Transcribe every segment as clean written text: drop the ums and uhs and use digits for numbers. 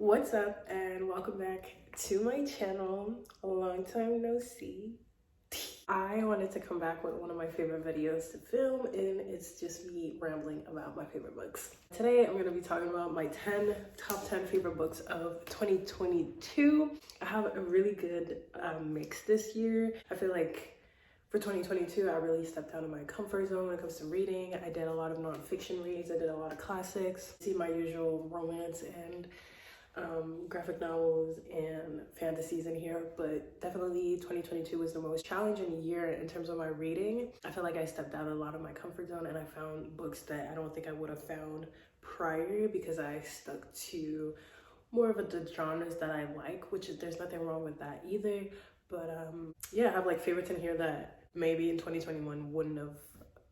What's up and welcome back to my channel. A long time no see. I wanted to come back with one of my favorite videos to film, and it's just me rambling about my favorite books. Today I'm going to be talking about my top 10 favorite books of 2022. I have a really good mix this year. I feel like for 2022, I really stepped out of my comfort zone when it comes to reading. I did a lot of nonfiction reads. I did a lot of classics. See my usual romance and graphic novels and fantasies in here, but definitely 2022 was the most challenging year in terms of my reading. I feel like I stepped out a lot of my comfort zone and I found books that I don't think I would have found prior because I stuck to more of the genres that I like, which there's nothing wrong with that either. But yeah, I have like favorites in here that maybe in 2021 wouldn't have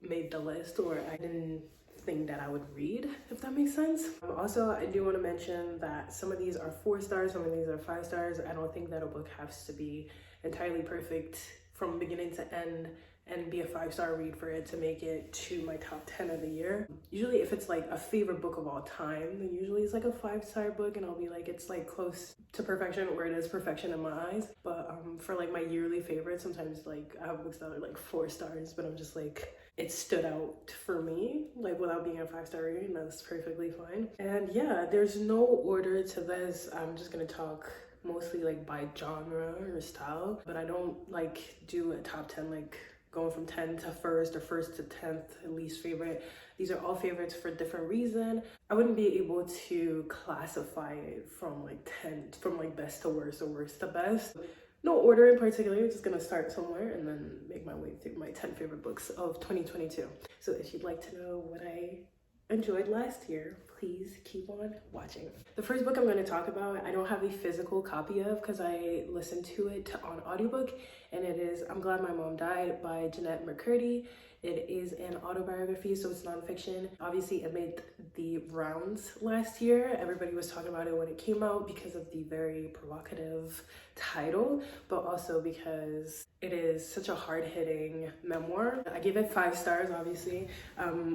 made the list, or I didn't think that I would read, if that makes sense. Also, I do want to mention that some of these are 4 stars, some of these are 5 stars. I don't think that a book has to be entirely perfect from beginning to end and be a 5-star read for it to make it to my top 10 of the year. Usually if it's like a favorite book of all time, then usually it's like a 5-star book and I'll be like, it's like close to perfection, or it is perfection in my eyes. But for like my yearly favorites, sometimes like I have books that are like 4 stars, but I'm just like, it stood out for me, like without being a 5-star rating, that's perfectly fine. And yeah, there's no order to this. I'm just gonna talk mostly like by genre or style, but I don't like do a top 10 like going from 10 to first or first to 10th least favorite. These are all favorites for different reason. I wouldn't be able to classify it from like 10, from like best to worst or worst to best. No order in particular, I'm just gonna start somewhere and then make my way through my 10 favorite books of 2022. So if you'd like to know what I enjoyed last year, please keep on watching. The first book I'm going to talk about, I don't have a physical copy of because I listened to it on audiobook, and it is I'm Glad My Mom Died by Jennette McCurdy. It is an autobiography, so it's nonfiction. Obviously, it made the rounds last year. Everybody was talking about it when it came out because of the very provocative title, but also because it is such a hard-hitting memoir. I gave it 5 stars, obviously.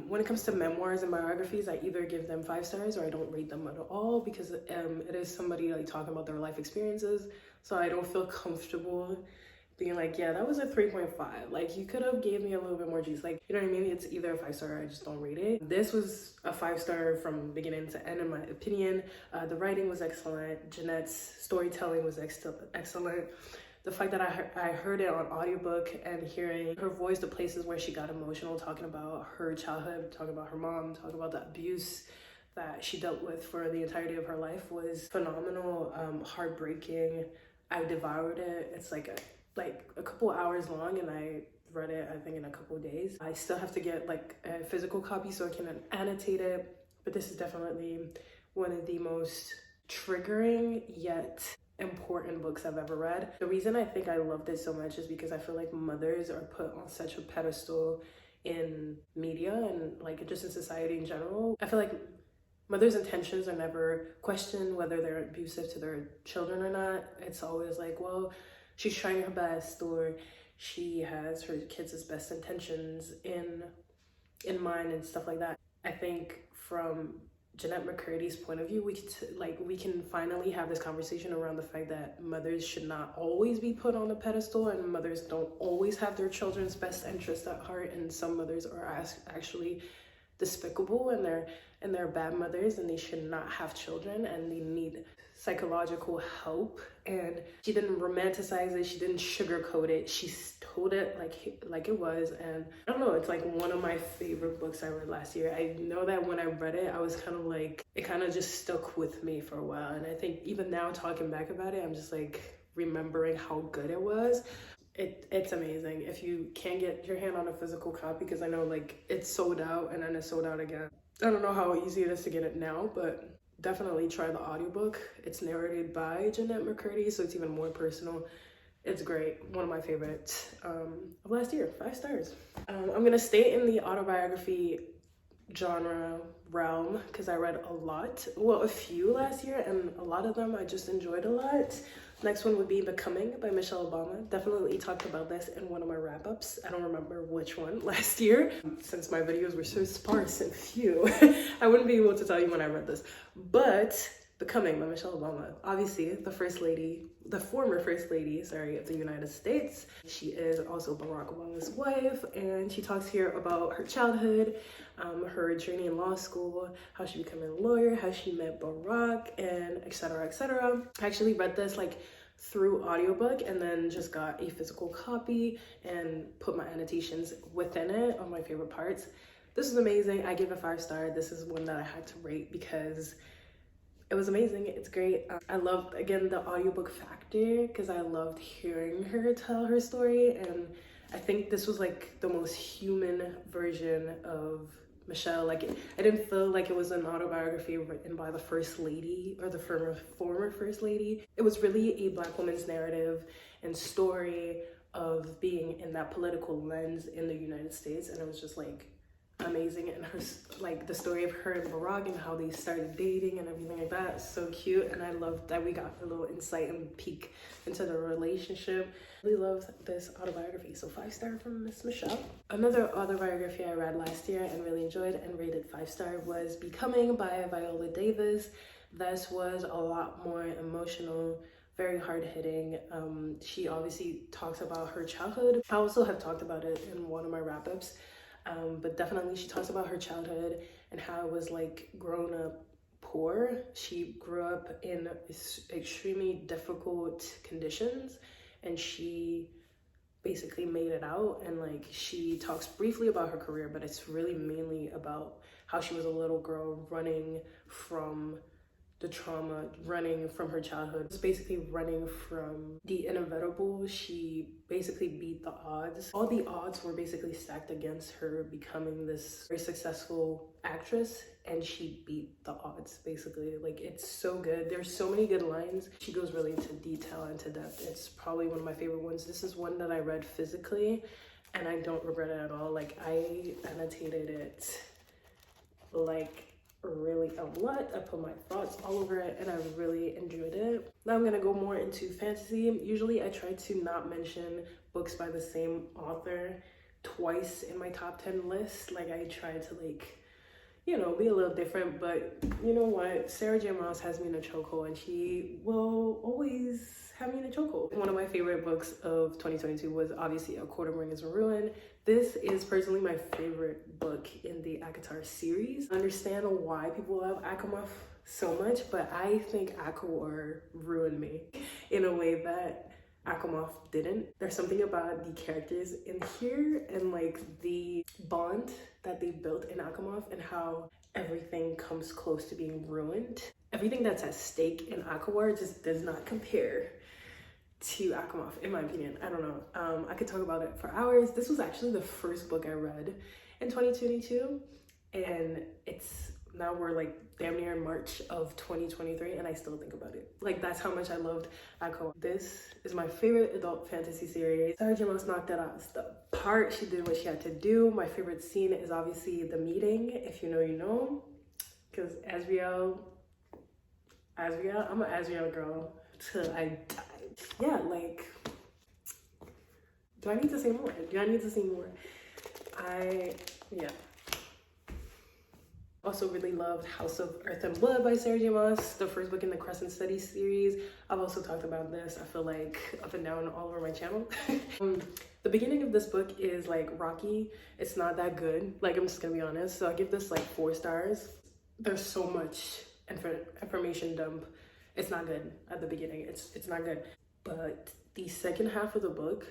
When it comes to memoirs and biographies, I either give them 5 stars or I don't rate them at all because it is somebody like talking about their life experiences, so I don't feel comfortable being like, yeah, that was a 3.5. Like, you could have gave me a little bit more juice. Like, you know what I mean? It's either a 5-star or I just don't rate it. This was a 5-star from beginning to end, in my opinion. The writing was excellent. Jennette's storytelling was excellent. The fact that I heard it on audiobook and hearing her voice, the places where she got emotional, talking about her childhood, talking about her mom, talking about the abuse that she dealt with for the entirety of her life was phenomenal, heartbreaking. I devoured it. It's like a couple hours long, and I read it I think in a couple days. I still have to get like a physical copy so I can annotate it, but this is definitely one of the most triggering yet important books I've ever read. The reason I think I loved it so much is because I feel like mothers are put on such a pedestal in media and like just in society in general. I feel like mothers' intentions are never questioned, whether they're abusive to their children or not. It's always like, well, she's trying her best, or she has her kids' best intentions in mind and stuff like that. I think from Jennette McCurdy's point of view, we can finally have this conversation around the fact that mothers should not always be put on a pedestal, and mothers don't always have their children's best interests at heart, and some mothers are actually despicable and they're bad mothers and they should not have children and they need psychological help. And she didn't romanticize it, she didn't sugarcoat it, she told it like it was. And I don't know, it's like one of my favorite books I read last year. I know that when I read it, I was kind of like, it kind of just stuck with me for a while, and I think even now talking back about it, I'm just like remembering how good it was. It's amazing. If you can get your hand on a physical copy, because I know like it's sold out and then it's sold out again. I don't know how easy it is to get it now, but definitely try the audiobook. It's narrated by Jennette McCurdy, so it's even more personal. It's great. One of my favorites of last year. 5 stars. I'm gonna stay in the autobiography genre realm because I read a few last year, and a lot of them I just enjoyed a lot. Next one would be Becoming by Michelle Obama. Definitely talked about this in one of my wrap-ups. I don't remember which one last year. Since my videos were so sparse and few, I wouldn't be able to tell you when I read this. But Becoming by Michelle Obama. Obviously, the former first lady, sorry, of the United States. She is also Barack Obama's wife, and she talks here about her childhood, her journey in law school, how she became a lawyer, how she met Barack, and etc., etc. I actually read this like through audiobook and then just got a physical copy and put my annotations within it on my favorite parts. This is amazing. I give it 5 stars. This is one that I had to rate because it was amazing. It's great. I loved, again, the audiobook factor because I loved hearing her tell her story, and I think this was like the most human version of Michelle. Like, I didn't feel like it was an autobiography written by the first lady or the former first lady. It was really a Black woman's narrative and story of being in that political lens in the United States, and it was just like amazing. And her, like, the story of her and Barack and how they started dating and everything like that, so cute. And I loved that we got a little insight and peek into the relationship. Really loved this autobiography, so 5 star from Miss Michelle. Another autobiography I read last year and really enjoyed and rated 5 star was Becoming by Viola Davis. This was a lot more emotional, very hard-hitting. She obviously talks about her childhood. I also have talked about it in one of my wrap-ups. But definitely she talks about her childhood and how it was like growing up poor. She grew up in extremely difficult conditions and she basically made it out. And like, she talks briefly about her career, but it's really mainly about how she was a little girl running from the trauma, running from her childhood. It's basically running from the inevitable. She basically beat the odds. All the odds were basically stacked against her becoming this very successful actress, and she beat the odds, basically. Like, it's so good. There's so many good lines. She goes really into detail, into depth. It's probably one of my favorite ones. This is one that I read physically, and I don't regret it at all. Like, I annotated it like really a lot. I put my thoughts all over it and I really enjoyed it. Now I'm gonna go more into fantasy. Usually I try to not mention books by the same author twice in my top 10 list. Like, I try to, like, you know, be a little different, but you know what? Sarah J. Maas has me in a chokehold, and she will always have me in a chokehold. One of my favorite books of 2022 was obviously A Court of Ring is a Ruin. This is personally my favorite book in the ACOTAR series. I understand why people love Akamov so much, but I think ACOTAR ruined me in a way that Akamov didn't. There's something about the characters in here and like the bond that they built in Akamov and how everything comes close to being ruined. Everything that's at stake in ACOTAR just does not compare to Akamov, in my opinion. I don't know. I could talk about it for hours. This was actually the first book I read in 2022, and now we're like damn near in March of 2023 and I still think about it. Like, that's how much I loved ACOTAR. This is my favorite adult fantasy series. Sarah J. Maas knocked it out of the park. She did what she had to do. My favorite scene is obviously the meeting. If you know, you know. Because Asriel, I'm an Asriel girl till I die. Yeah, like, do I need to say more? Yeah. Also really loved House of Earth and Blood by Sarah J. Maas, the first book in the Crescent Study series. I've also talked about this, I feel like, up and down all over my channel. The beginning of this book is like rocky. It's not that good, like, I'm just gonna be honest. So I give this like 4 stars. There's so much information dump. It's not good at the beginning. It's not good. But the second half of the book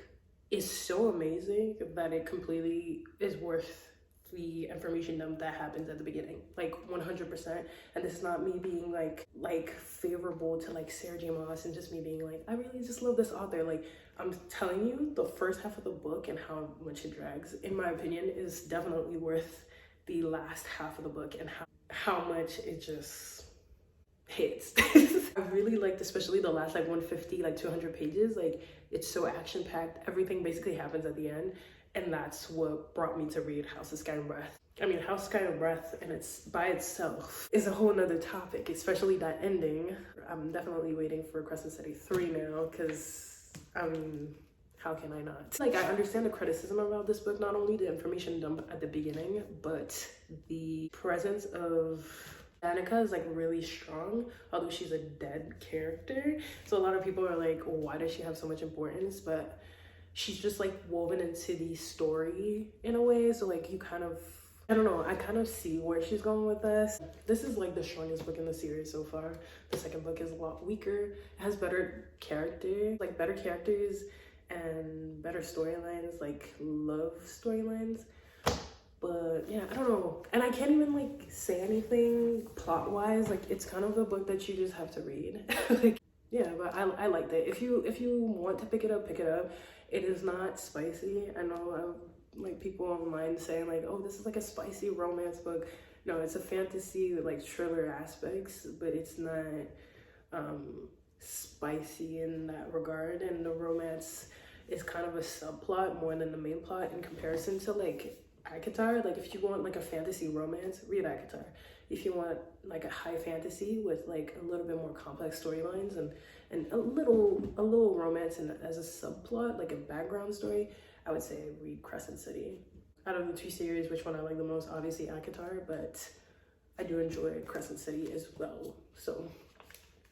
is so amazing that it completely is worth the information dump that happens at the beginning, like 100%. And this is not me being like favorable to like Sarah J. Maas and just me being like, I really just love this author. Like, I'm telling you, the first half of the book and how much it drags, in my opinion, is definitely worth the last half of the book and how much it just hits. I really liked especially the last like 150, like 200 pages. Like, it's so action-packed. Everything basically happens at the end. And that's what brought me to read House of Sky and Breath. I mean, House of Sky and Breath, and it's by itself is a whole nother topic, especially that ending. I'm definitely waiting for Crescent Study 3 now, because, I mean, how can I not? Like, I understand the criticism about this book, not only the information dump at the beginning, but the presence of Danica is like really strong, although she's a dead character. So a lot of people are like, why does she have so much importance? But she's just like woven into the story in a way. So like you kind of, I don't know, I kind of see where she's going with this. This is like the strongest book in the series so far. The second book is a lot weaker. It has better characters and better storylines, like love storylines. But yeah, I don't know. And I can't even like say anything plot wise. Like it's kind of a book that you just have to read. Like, yeah, but I liked it. If you want to pick it up, pick it up. It is not spicy. I know like people online saying like, oh, this is like a spicy romance book. No, it's a fantasy with like thriller aspects, but it's not spicy in that regard. And the romance is kind of a subplot more than the main plot in comparison to like ACOTAR. Like if you want like a fantasy romance, read ACOTAR. If you want like a high fantasy with like a little bit more complex storylines and a little romance and as a subplot, like a background story, I would say read Crescent City. Out of the two series, which one I like the most? Obviously ACOTAR, but I do enjoy Crescent City as well. So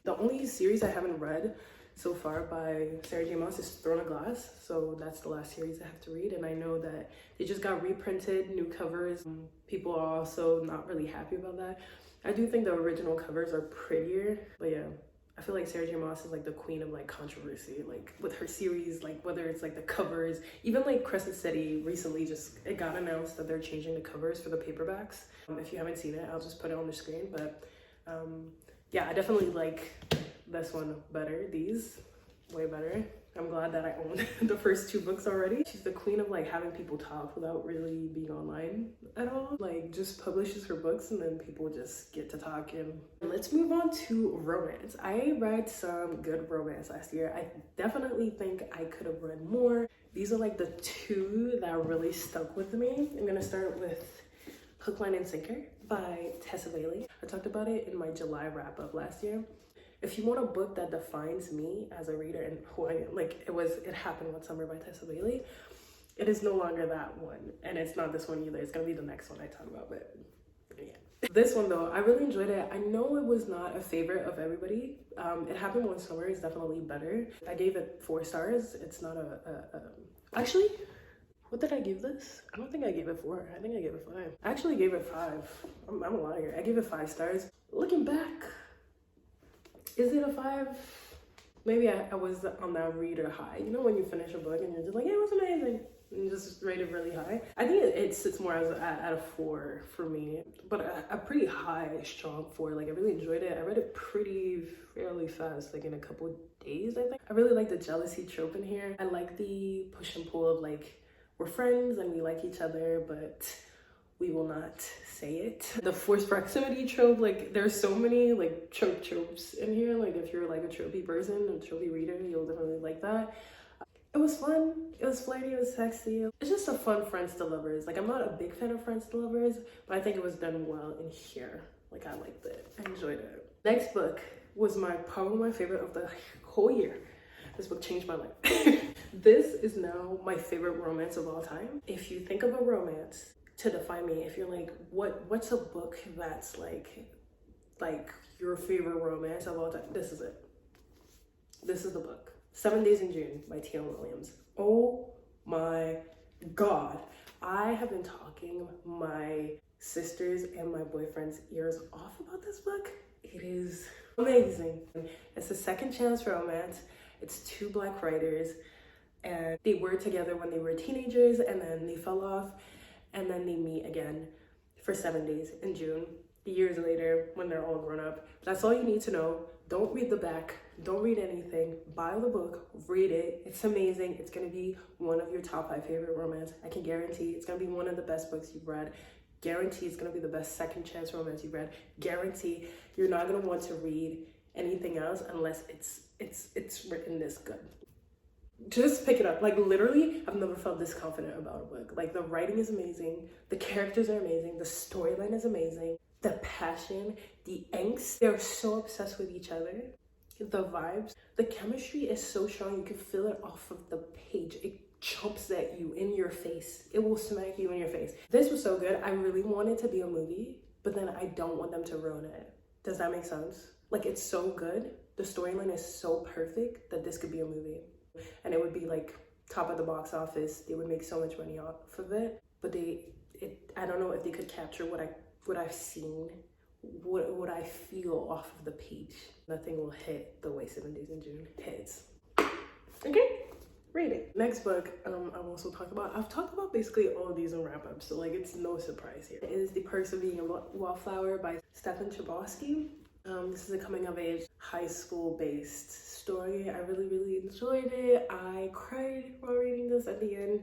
the only series I haven't read so far by Sarah J. Maas is Throne of Glass. So that's the last series I have to read. And I know that they just got reprinted, new covers. People are also not really happy about that. I do think the original covers are prettier, but yeah. I feel like Sarah J. Maas is like the queen of like controversy, like with her series, like whether it's like the covers, even like Crescent City recently it got announced that they're changing the covers for the paperbacks. If you haven't seen it, I'll just put it on the screen. But yeah, I definitely like this one better. These way better. I'm glad that I own the first two books already. She's the queen of like having people talk without really being online at all. Like just publishes her books and then people just get to talk. And let's move on to romance. I read some good romance last year. I definitely think I could have read more. These are like the two that really stuck with me. I'm gonna start with Hook, Line, and Sinker by Tessa. I talked about it in my July wrap up last year. If you want a book that defines me as a reader and who I am, like It Happened One Summer by Tessa, it is no longer that one. And it's not this one either. It's gonna be the next one I talk about, but yeah. This one though, I really enjoyed it. I know it was not a favorite of everybody. It Happened One Summer is definitely better. I gave it 4 stars. It's not actually, what did I give this? I don't think I gave it 4. I think I gave it 5. I actually gave it 5. I'm a liar. I gave it 5 stars. Looking back, is it a 5? Maybe I was on that reader high. You know when you finish a book and you're just like, yeah, it was amazing. And you just rate it really high. I think it sits more as at a 4 for me. But a pretty high, strong 4. Like I really enjoyed it. I read it fairly fast, like in a couple of days, I think. I really like the jealousy trope in here. I like the push and pull of like, we're friends and we like each other, but we will not say it. The forced proximity trope, like there's so many like tropes in here. Like if you're like a tropey person, a tropey reader, you'll definitely like that. It was fun, it was flirty, it was sexy. It's just a fun Friends to Lovers. Like I'm not a big fan of Friends to Lovers, but I think it was done well in here. Like I liked it, I enjoyed it. Next book was probably my favorite of the whole year. This book changed my life. This is now my favorite romance of all time. If you think of a romance to define me, if you're like, what's a book that's like your favorite romance of all time? This is it. This is the book. 7 Days in June by T.L. Williams. Oh my God. I have been talking my sisters and my boyfriend's ears off about this book. It is amazing. It's a second chance romance. It's 2 Black writers and they were together when they were teenagers and then they fell off and then they meet again for 7 days in June, years later when they're all grown up. That's all you need to know. Don't read the back. Don't read anything. Buy the book. Read it. It's amazing. It's going to be one of your top 5 favorite romance. I can guarantee it's going to be one of the best books you've read. Guarantee it's going to be the best second chance romance you've read. Guarantee you're not going to want to read anything else unless it's written this good. Just pick it up. Like literally, I've never felt this confident about a book. Like the writing is amazing. The characters are amazing. The storyline is amazing. The passion, the angst, they're so obsessed with each other. The vibes, the chemistry is so strong. You can feel it off of the page. It jumps at you in your face. It will smack you in your face. This was so good. I really wanted to be a movie. but then I don't want them to ruin it. Does that make sense? Like, it's so good. The storyline is so perfect that this could be a movie. And it would be like top of the box office. They would make so much money off of it. But I don't know if they could capture what I've seen, what I feel off of the page. Nothing will hit the way 7 Days in June hits. Okay, read it. Next book I've talked about basically all of these in wrap-ups, so like it's no surprise here. It is The Perks of Being a Wallflower by chbosky. This is a coming-of-age, high school-based story. I really enjoyed it. I cried while reading this at the end.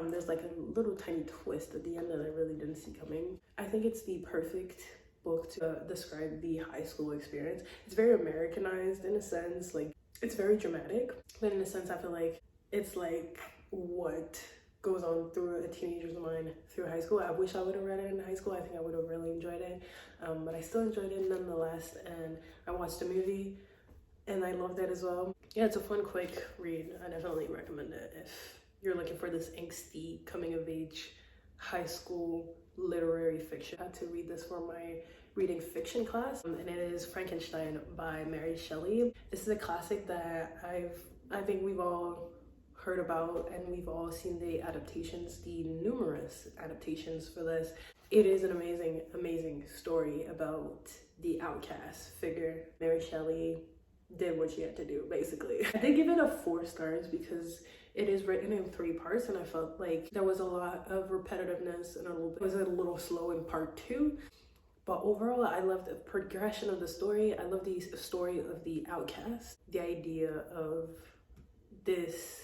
There's like a little tiny twist at the end that I really didn't see coming. I think it's the perfect book to describe the high school experience. It's very Americanized in a sense, like it's very dramatic, but in a sense I feel like it's like what goes on through a teenager's mind through high school. I wish I would have read it in high school. I think I would have really enjoyed it, but I still enjoyed it nonetheless, and I watched the movie and I loved it as well. Yeah, it's a fun, quick read. I definitely recommend it if you're looking for this angsty, coming-of-age, high school literary fiction. I had to read this for my reading fiction class, and it is Frankenstein by Shelley. This is a classic that I think we've all heard about, and we've all seen the adaptations, the numerous adaptations for this. It is an amazing story about the outcast figure. Shelley did what she had to do, basically. I did give it a 4 stars because it is written in 3 parts, and I felt like there was a lot of repetitiveness and it was a little slow in part 2. But overall, I love the progression of the story. I love the story of the outcast. The idea of this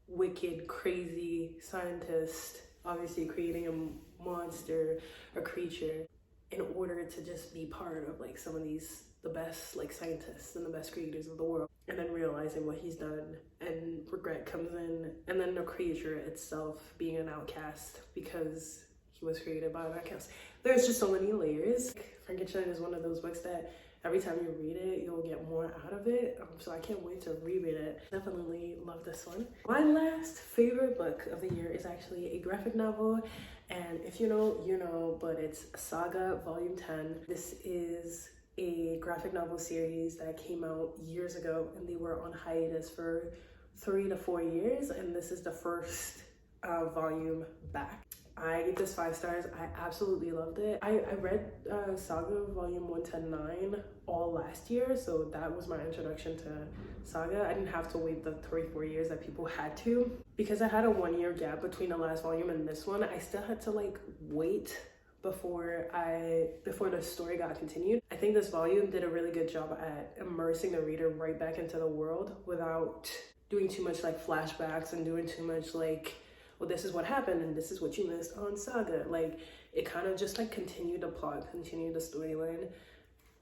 wicked, crazy scientist obviously creating a monster, a creature, in order to just be part of like some of the best like scientists and the best creators of the world, and then realizing what he's done, and regret comes in, and then the creature itself being an outcast because he was created by an outcast. There's just so many layers. Frankenstein is one of those books that every time you read it, you'll get more out of it. So I can't wait to reread it. Definitely love this one. My last favorite book of the year is actually a graphic novel. And if you know, you know, but it's Saga Volume 10. This is a graphic novel series that came out years ago, and they were on hiatus for 3 to 4 years. And this is the first volume back. I gave this 5 stars. I absolutely loved it. I read Saga Volume 110-9 all last year, so that was my introduction to Saga. I didn't have to wait the 3-4 years that people had to. Because I had a 1-year gap between the last volume and this one, I still had to like wait before the story got continued. I think this volume did a really good job at immersing the reader right back into the world without doing too much like flashbacks and doing too much like, well, this is what happened and this is what you missed on Saga. Like, it kind of just like continued the plot, continued the storyline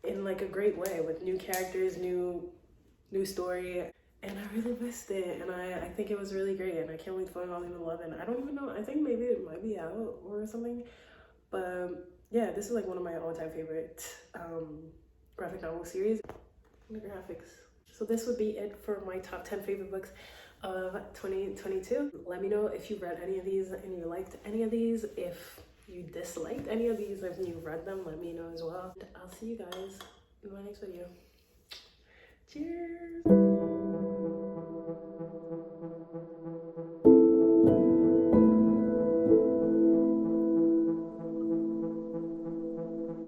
in like a great way with new characters, new story. And I really missed it, and I think it was really great, and I can't wait for volume 11. I don't even know, I think maybe it might be out or something, but yeah, this is like one of my all-time favorite graphic novel series. The graphics. So this would be it for my top 10 favorite books of 2022. Let me know if you read any of these and you liked any of these. If you disliked any of these, if you read them, let me know as well. And I'll see you guys in my next video. Cheers!